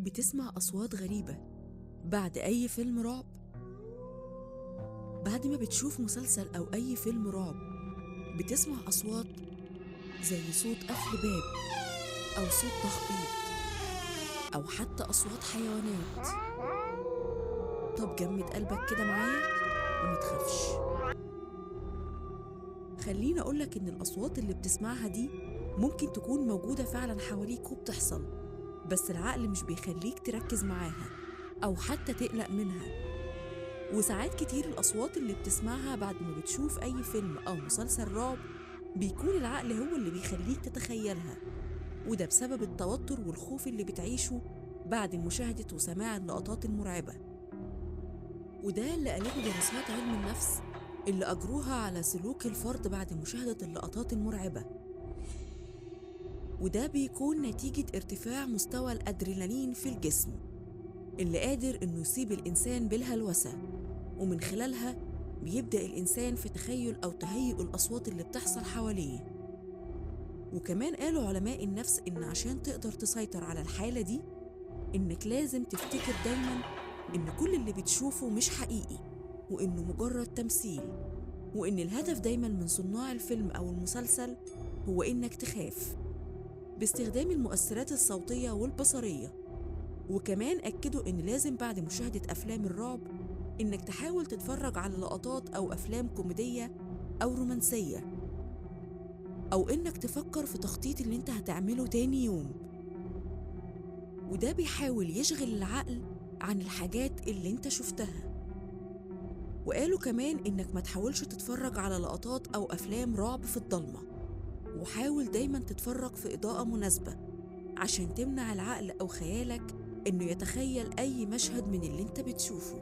بتسمع أصوات غريبة بعد أي فيلم رعب؟ بعد ما بتشوف مسلسل أو أي فيلم رعب بتسمع أصوات زي صوت قفل باب أو صوت تخبيط أو حتى أصوات حيوانات. طب جمد قلبك كده معايا وما تخافش. خليني أقولك إن الأصوات اللي بتسمعها دي ممكن تكون موجودة فعلا حواليك وبتحصل، بس العقل مش بيخليك تركز معاها أو حتى تقلق منها. وساعات كتير الأصوات اللي بتسمعها بعد ما بتشوف أي فيلم أو مسلسل رعب بيكون العقل هو اللي بيخليك تتخيلها، وده بسبب التوتر والخوف اللي بتعيشه بعد مشاهدة وسماع اللقطات المرعبة. وده اللي قالته دراسات علم النفس اللي أجروها على سلوك الفرد بعد مشاهدة اللقطات المرعبة، وده بيكون نتيجة ارتفاع مستوى الأدرينالين في الجسم اللي قادر إنه يصيب الإنسان بالهلوسة، ومن خلالها بيبدأ الإنسان في تخيل أو تهيئ الأصوات اللي بتحصل حواليه. وكمان قالوا علماء النفس إن عشان تقدر تسيطر على الحالة دي إنك لازم تفتكر دايماً إن كل اللي بتشوفه مش حقيقي، وإنه مجرد تمثيل، وإن الهدف دايماً من صناع الفيلم أو المسلسل هو إنك تخاف باستخدام المؤثرات الصوتية والبصرية. وكمان أكدوا إن لازم بعد مشاهدة أفلام الرعب إنك تحاول تتفرج على لقطات أو أفلام كوميدية أو رومانسية، أو إنك تفكر في تخطيط اللي إنت هتعمله تاني يوم، وده بيحاول يشغل العقل عن الحاجات اللي إنت شفتها. وقالوا كمان إنك ما تحاولش تتفرج على لقطات أو أفلام رعب في الضلمة، وحاول دايما تتفرج في إضاءة مناسبة عشان تمنع العقل أو خيالك إنه يتخيل أي مشهد من اللي إنت بتشوفه.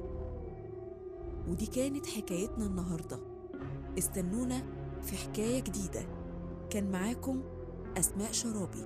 ودي كانت حكايتنا النهاردة، استنونا في حكاية جديدة. كان معاكم أسماء شرابي.